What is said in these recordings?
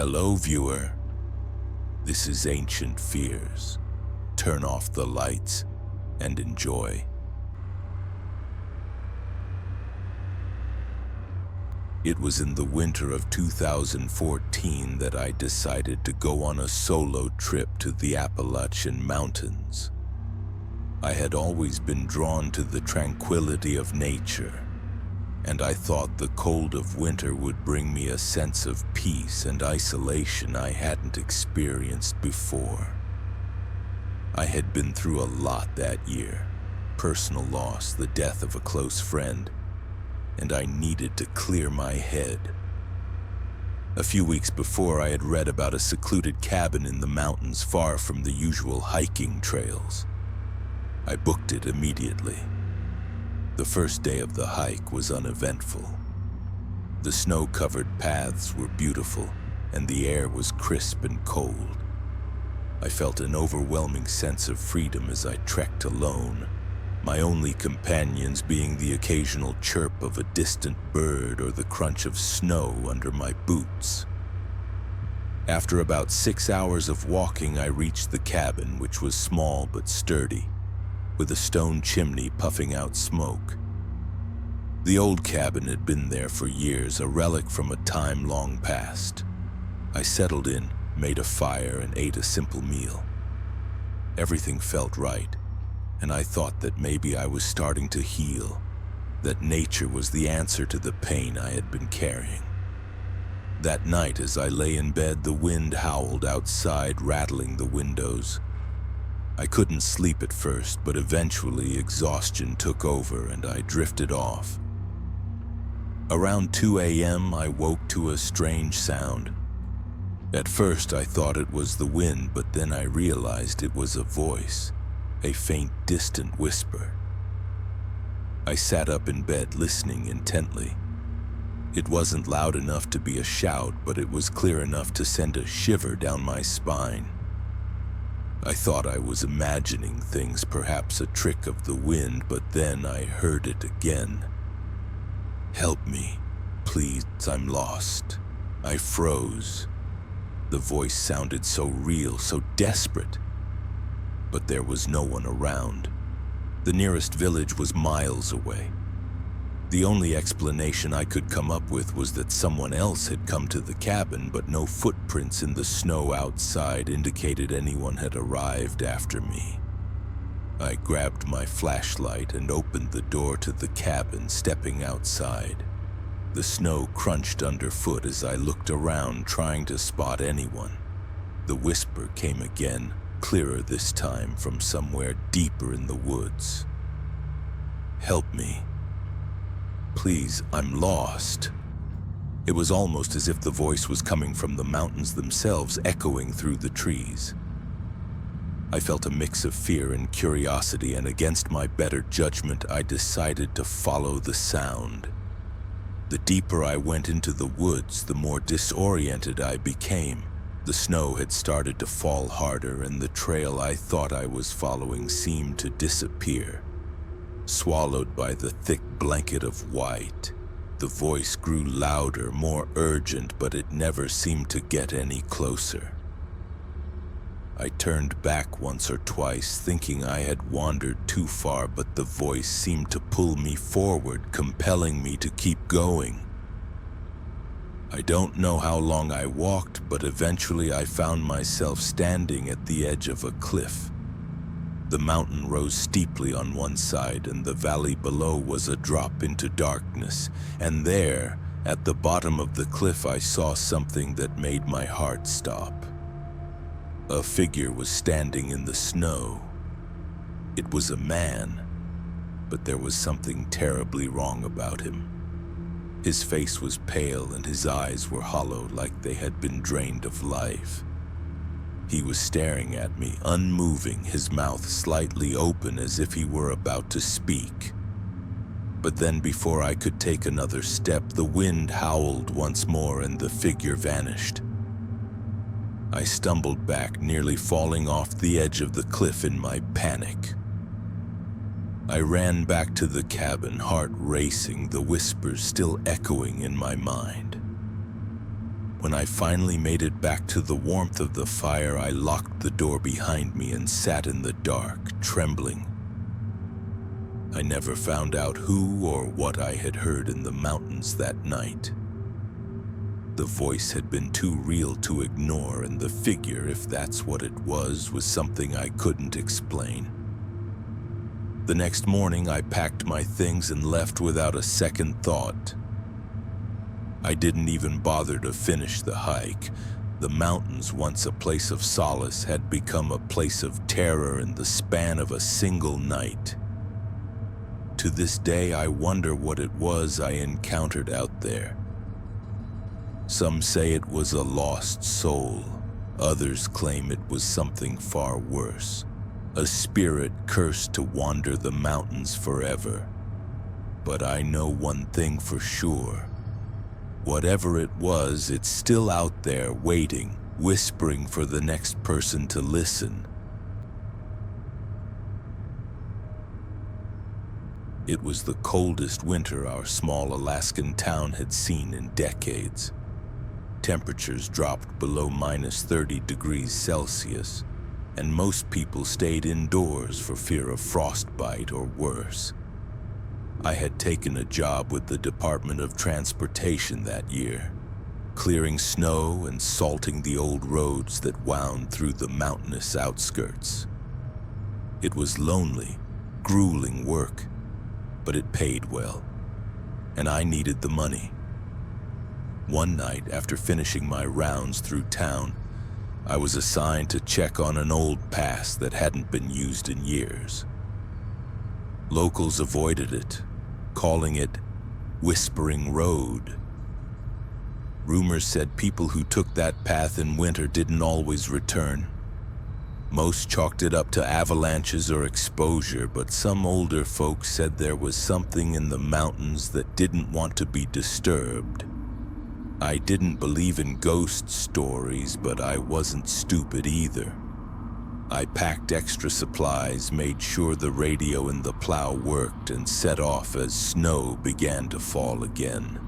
Hello, viewer. This is Ancient Fears. Turn off the lights and enjoy. It was in the winter of 2014 that I decided to go on a solo trip to the Appalachian Mountains. I had always been drawn to the tranquility of nature, and I thought the cold of winter would bring me a sense of peace and isolation I hadn't experienced before. I had been through a lot that year: personal loss, the death of a close friend, and I needed to clear my head. A few weeks before, I had read about a secluded cabin in the mountains far from the usual hiking trails. I booked it immediately. The first day of the hike was uneventful. The snow-covered paths were beautiful, and the air was crisp and cold. I felt an overwhelming sense of freedom as I trekked alone, my only companions being the occasional chirp of a distant bird or the crunch of snow under my boots. After about 6 hours of walking, I reached the cabin, which was small but sturdy, with a stone chimney puffing out smoke. The old cabin had been there for years, a relic from a time long past. I settled in, made a fire, and ate a simple meal. Everything felt right, and I thought that maybe I was starting to heal, that nature was the answer to the pain I had been carrying. That night, as I lay in bed, the wind howled outside, rattling the windows. I couldn't sleep at first, but eventually exhaustion took over and I drifted off. Around 2 a.m., I woke to a strange sound. At first, I thought it was the wind, but then I realized it was a voice, a faint, distant whisper. I sat up in bed, listening intently. It wasn't loud enough to be a shout, but it was clear enough to send a shiver down my spine. I thought I was imagining things, perhaps a trick of the wind, but then I heard it again. "Help me, please, I'm lost." I froze. The voice sounded so real, so desperate. But there was no one around. The nearest village was miles away. The only explanation I could come up with was that someone else had come to the cabin, but no footprints in the snow outside indicated anyone had arrived after me. I grabbed my flashlight and opened the door to the cabin, stepping outside. The snow crunched underfoot as I looked around, trying to spot anyone. The whisper came again, clearer this time, from somewhere deeper in the woods. "Help me. Please, I'm lost." It was almost as if the voice was coming from the mountains themselves, echoing through the trees. I felt a mix of fear and curiosity, and against my better judgment, I decided to follow the sound. The deeper I went into the woods, the more disoriented I became. The snow had started to fall harder, and the trail I thought I was following seemed to disappear, swallowed by the thick blanket of white. The voice grew louder, more urgent, but it never seemed to get any closer. I turned back once or twice, thinking I had wandered too far, but the voice seemed to pull me forward, compelling me to keep going. I don't know how long I walked, but eventually I found myself standing at the edge of a cliff. The mountain rose steeply on one side, and the valley below was a drop into darkness. And there, at the bottom of the cliff, I saw something that made my heart stop. A figure was standing in the snow. It was a man, but there was something terribly wrong about him. His face was pale and his eyes were hollow, like they had been drained of life. He was staring at me, unmoving, his mouth slightly open as if he were about to speak. But then, before I could take another step, the wind howled once more and the figure vanished. I stumbled back, nearly falling off the edge of the cliff in my panic. I ran back to the cabin, heart racing, the whispers still echoing in my mind. When I finally made it back to the warmth of the fire, I locked the door behind me and sat in the dark, trembling. I never found out who or what I had heard in the mountains that night. The voice had been too real to ignore, and the figure, if that's what it was something I couldn't explain. The next morning, I packed my things and left without a second thought. I didn't even bother to finish the hike. The mountains, once a place of solace, had become a place of terror in the span of a single night. To this day, I wonder what it was I encountered out there. Some say it was a lost soul. Others claim it was something far worse, a spirit cursed to wander the mountains forever. But I know one thing for sure. Whatever it was, it's still out there waiting, whispering for the next person to listen. It was the coldest winter our small Alaskan town had seen in decades. Temperatures dropped below -30 degrees Celsius, and most people stayed indoors for fear of frostbite or worse. I had taken a job with the Department of Transportation that year, clearing snow and salting the old roads that wound through the mountainous outskirts. It was lonely, grueling work, but it paid well, and I needed the money. One night, after finishing my rounds through town, I was assigned to check on an old pass that hadn't been used in years. Locals avoided it, calling it Whispering Road. Rumors said people who took that path in winter didn't always return. Most chalked it up to avalanches or exposure, but some older folks said there was something in the mountains that didn't want to be disturbed. I didn't believe in ghost stories, but I wasn't stupid either. I packed extra supplies, made sure the radio in the plow worked, and set off as snow began to fall again.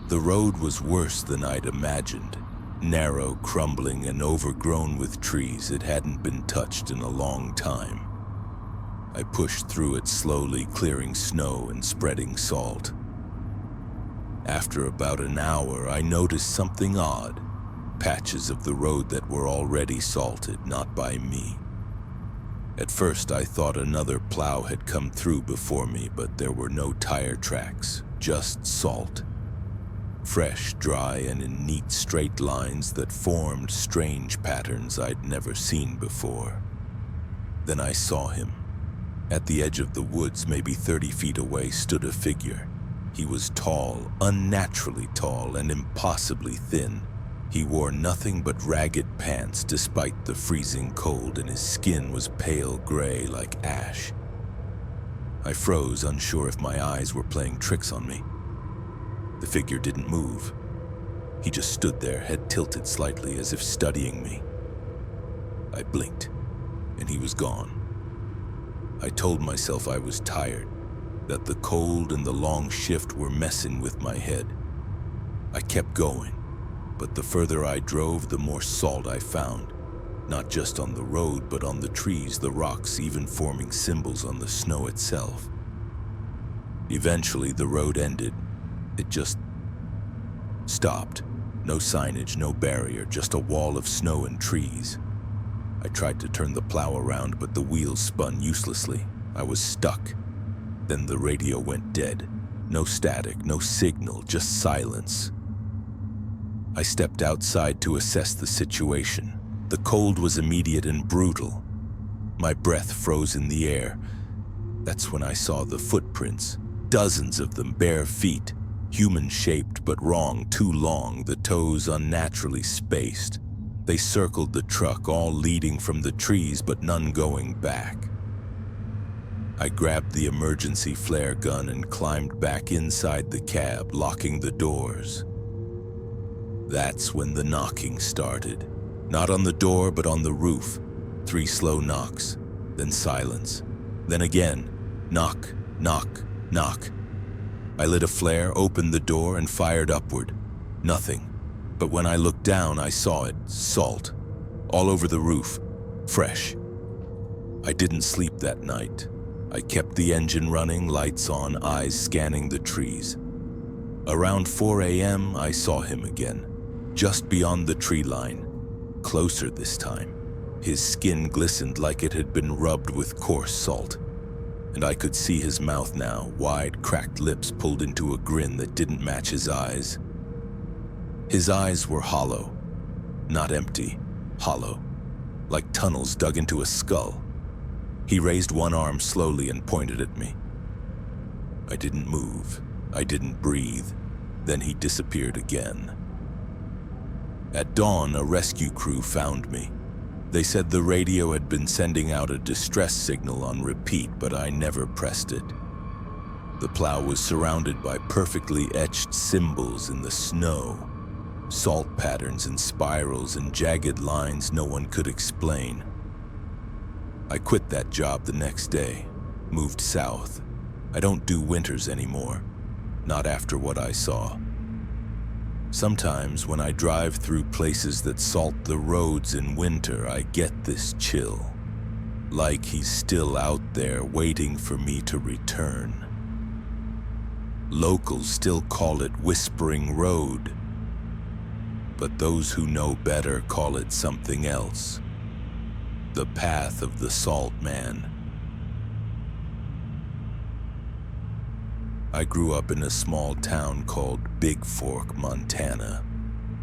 The road was worse than I'd imagined. Narrow, crumbling, and overgrown with trees. It hadn't been touched in a long time. I pushed through it slowly, clearing snow and spreading salt. After about an hour, I noticed something odd. Patches of the road that were already salted, not by me. At first, I thought another plow had come through before me, but there were no tire tracks, just salt. Fresh, dry, and in neat straight lines that formed strange patterns I'd never seen before. Then I saw him. At the edge of the woods, maybe 30 feet away, stood a figure. He was tall, unnaturally tall, and impossibly thin. He wore nothing but ragged pants despite the freezing cold, and his skin was pale gray like ash. I froze, unsure if my eyes were playing tricks on me. The figure didn't move. He just stood there, head tilted slightly as if studying me. I blinked, and he was gone. I told myself I was tired, that the cold and the long shift were messing with my head. I kept going, but the further I drove, the more salt I found, not just on the road, but on the trees, the rocks, even forming symbols on the snow itself. Eventually, the road ended. It just stopped. No signage, no barrier, just a wall of snow and trees. I tried to turn the plow around, but the wheels spun uselessly. I was stuck. Then the radio went dead. No static, no signal, just silence. I stepped outside to assess the situation. The cold was immediate and brutal. My breath froze in the air. That's when I saw the footprints. Dozens of them, bare feet. Human-shaped but wrong, too long, the toes unnaturally spaced. They circled the truck, all leading from the trees, but none going back. I grabbed the emergency flare gun and climbed back inside the cab, locking the doors. That's when the knocking started. Not on the door, but on the roof. 3 slow knocks, then silence. Then again, knock, knock, knock. I lit a flare, opened the door, and fired upward. Nothing. But when I looked down, I saw it, salt, all over the roof, fresh. I didn't sleep that night. I kept the engine running, lights on, eyes scanning the trees. Around 4 a.m., I saw him again, just beyond the tree line, closer this time. His skin glistened like it had been rubbed with coarse salt, and I could see his mouth now, wide, cracked lips pulled into a grin that didn't match his eyes. His eyes were hollow, not empty, hollow, like tunnels dug into a skull. He raised one arm slowly and pointed at me. I didn't move. I didn't breathe. Then he disappeared again. At dawn, a rescue crew found me. They said the radio had been sending out a distress signal on repeat, but I never pressed it. The plow was surrounded by perfectly etched symbols in the snow, salt patterns and spirals and jagged lines no one could explain. I quit that job the next day, moved south. I don't do winters anymore, not after what I saw. Sometimes when I drive through places that salt the roads in winter, I get this chill, like he's still out there waiting for me to return. Locals still call it Whispering Road, but those who know better call it something else. The Path of the Salt Man. I grew up in a small town called Big Fork, Montana,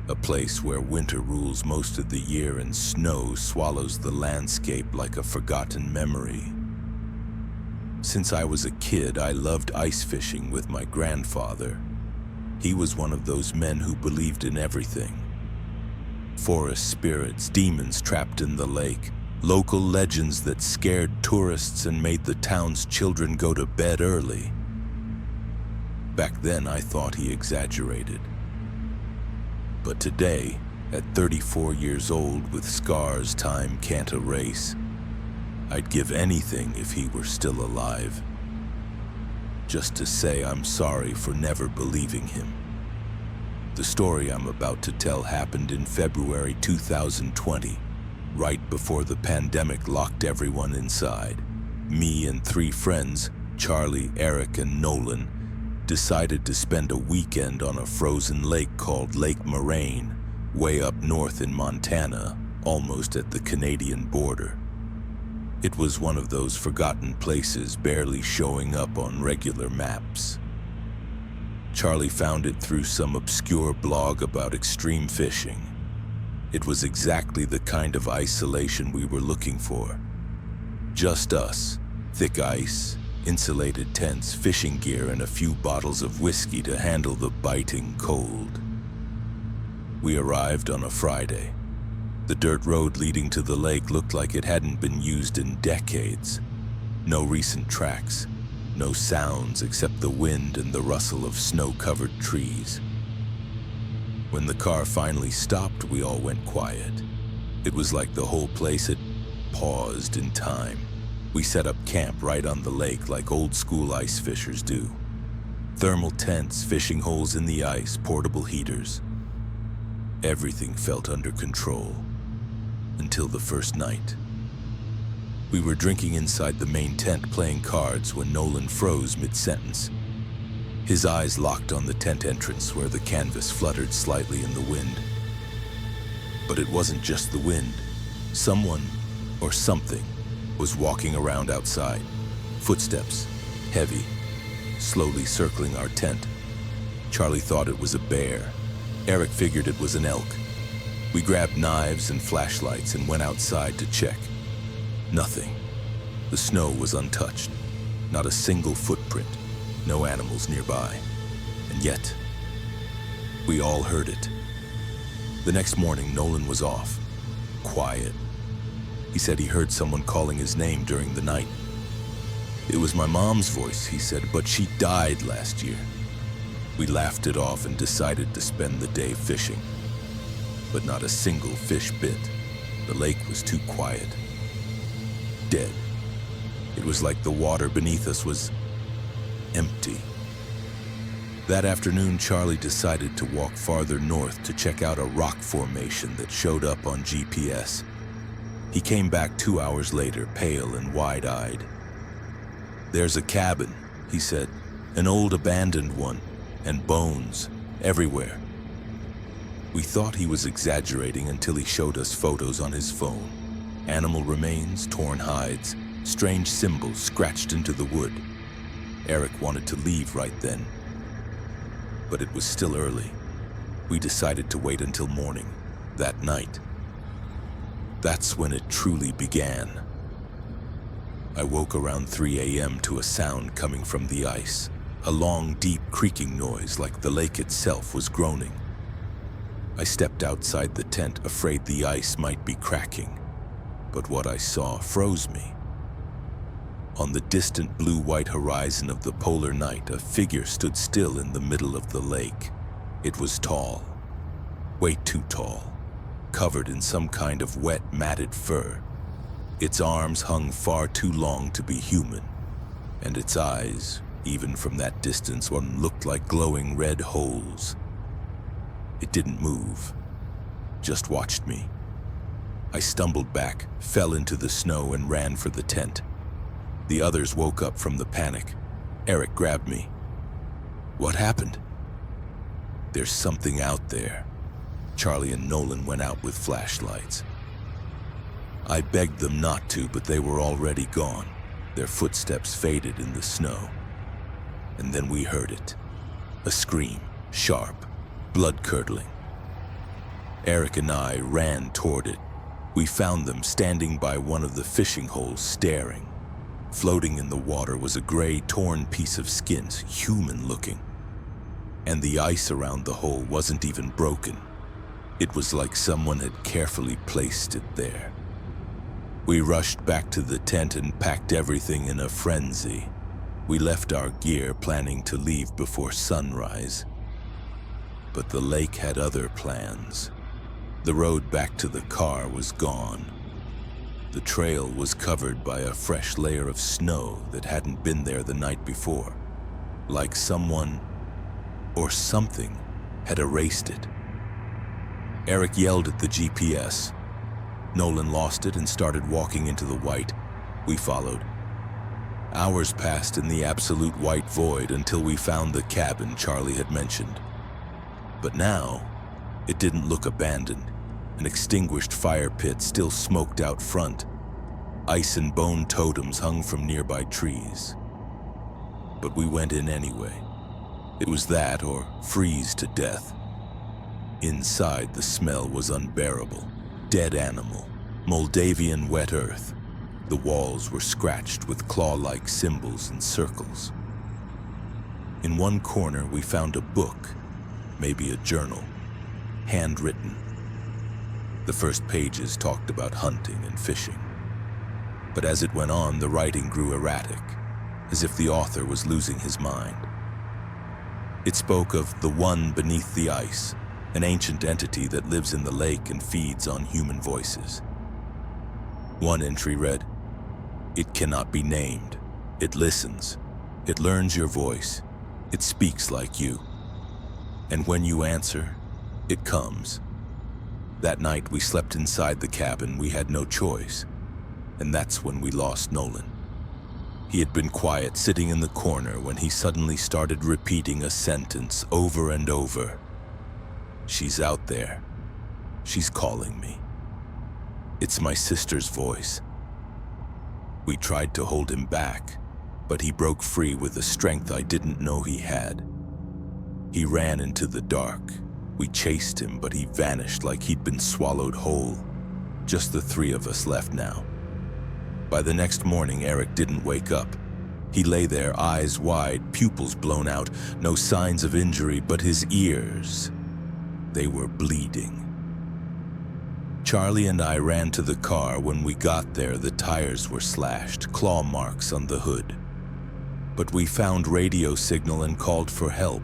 a place where winter rules most of the year and snow swallows the landscape like a forgotten memory. Since I was a kid, I loved ice fishing with my grandfather. He was one of those men who believed in everything. Forest spirits, demons trapped in the lake, local legends that scared tourists and made the town's children go to bed early. Back then, I thought he exaggerated. But today, at 34 years old with scars time can't erase, I'd give anything if he were still alive. Just to say I'm sorry for never believing him. The story I'm about to tell happened in February 2020, right before the pandemic locked everyone inside. Me and 3 friends, Charlie, Eric, and Nolan, decided to spend a weekend on a frozen lake called Lake Moraine, way up north in Montana, almost at the Canadian border. It was one of those forgotten places barely showing up on regular maps. Charlie found it through some obscure blog about extreme fishing. It was exactly the kind of isolation we were looking for. Just us, thick ice, insulated tents, fishing gear, and a few bottles of whiskey to handle the biting cold. We arrived on a Friday. The dirt road leading to the lake looked like it hadn't been used in decades. No recent tracks, no sounds except the wind and the rustle of snow-covered trees. When the car finally stopped, we all went quiet. It was like the whole place had paused in time. We set up camp right on the lake like old-school ice fishers do. Thermal tents, fishing holes in the ice, portable heaters. Everything felt under control. Until the first night. We were drinking inside the main tent playing cards when Nolan froze mid-sentence. His eyes locked on the tent entrance where the canvas fluttered slightly in the wind. But it wasn't just the wind. Someone, or something, was walking around outside. Footsteps, heavy, slowly circling our tent. Charlie thought it was a bear. Eric figured it was an elk. We grabbed knives and flashlights and went outside to check. Nothing. The snow was untouched. Not a single footprint. No animals nearby. And yet, we all heard it. The next morning, Nolan was off. Quiet. He said he heard someone calling his name during the night. It was my mom's voice, he said, but she died last year. We laughed it off and decided to spend the day fishing. But not a single fish bit. The lake was too quiet. Dead. It was like the water beneath us was empty. That afternoon, Charlie decided to walk farther north to check out a rock formation that showed up on GPS. He came back 2 hours later, pale and wide-eyed. "There's a cabin," he said, "an old abandoned one, and bones everywhere." We thought he was exaggerating until he showed us photos on his phone. Animal remains, torn hides, strange symbols scratched into the wood. Eric wanted to leave right then, but it was still early. We decided to wait until morning, that night. That's when it truly began. I woke around 3 a.m. to a sound coming from the ice, a long, deep creaking noise like the lake itself was groaning. I stepped outside the tent, afraid the ice might be cracking, but what I saw froze me. On the distant blue-white horizon of the polar night, a figure stood still in the middle of the lake. It was tall, way too tall, covered in some kind of wet, matted fur. Its arms hung far too long to be human, and its eyes, even from that distance, one looked like glowing red holes. It didn't move, just watched me. I stumbled back, fell into the snow, and ran for the tent. The others woke up from the panic. Eric grabbed me. "What happened?" "There's something out there." Charlie and Nolan went out with flashlights. I begged them not to, but they were already gone. Their footsteps faded in the snow. And then we heard it. A scream, sharp, blood-curdling. Eric and I ran toward it. We found them standing by one of the fishing holes, staring. Floating in the water was a gray, torn piece of skin, human-looking. And the ice around the hole wasn't even broken. It was like someone had carefully placed it there. We rushed back to the tent and packed everything in a frenzy. We left our gear, planning to leave before sunrise. But the lake had other plans. The road back to the car was gone. The trail was covered by a fresh layer of snow that hadn't been there the night before, like someone or something had erased it. Eric yelled at the GPS. Nolan lost it and started walking into the white. We followed. Hours passed in the absolute white void until we found the cabin Charlie had mentioned. But now, it didn't look abandoned. An extinguished fire pit still smoked out front. Ice and bone totems hung from nearby trees. But we went in anyway. It was that or freeze to death. Inside, the smell was unbearable. Dead animal, Moldavian wet earth. The walls were scratched with claw-like symbols and circles. In one corner, we found a book, maybe a journal, handwritten. The first pages talked about hunting and fishing. But as it went on, the writing grew erratic, as if the author was losing his mind. It spoke of the one beneath the ice, an ancient entity that lives in the lake and feeds on human voices. One entry read, "It cannot be named. It listens. It learns your voice. It speaks like you. And when you answer, it comes." That night we slept inside the cabin. We had no choice. And that's when we lost Nolan. He had been quiet, sitting in the corner, when he suddenly started repeating a sentence over and over. "She's out there. She's calling me." It's my sister's voice. We tried to hold him back, but he broke free with a strength I didn't know he had. He ran into the dark. We chased him, but he vanished like he'd been swallowed whole. Just the three of us left now. By the next morning, Eric didn't wake up. He lay there, eyes wide, pupils blown out, no signs of injury, but his ears, they were bleeding. Charlie and I ran to the car. When we got there, the tires were slashed, claw marks on the hood. But we found radio signal and called for help.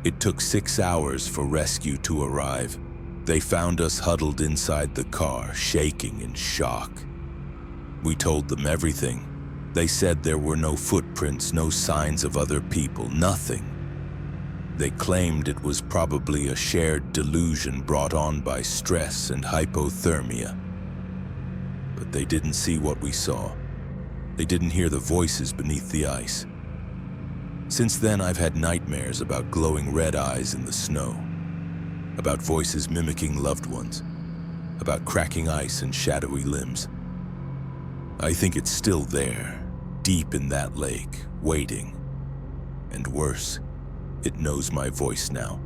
It took 6 hours for rescue to arrive. They found us huddled inside the car, shaking in shock. We told them everything. They said there were no footprints, no signs of other people, nothing. They claimed it was probably a shared delusion brought on by stress and hypothermia. But they didn't see what we saw. They didn't hear the voices beneath the ice. Since then, I've had nightmares about glowing red eyes in the snow, about voices mimicking loved ones, about cracking ice and shadowy limbs. I think it's still there, deep in that lake, waiting. And worse, it knows my voice now.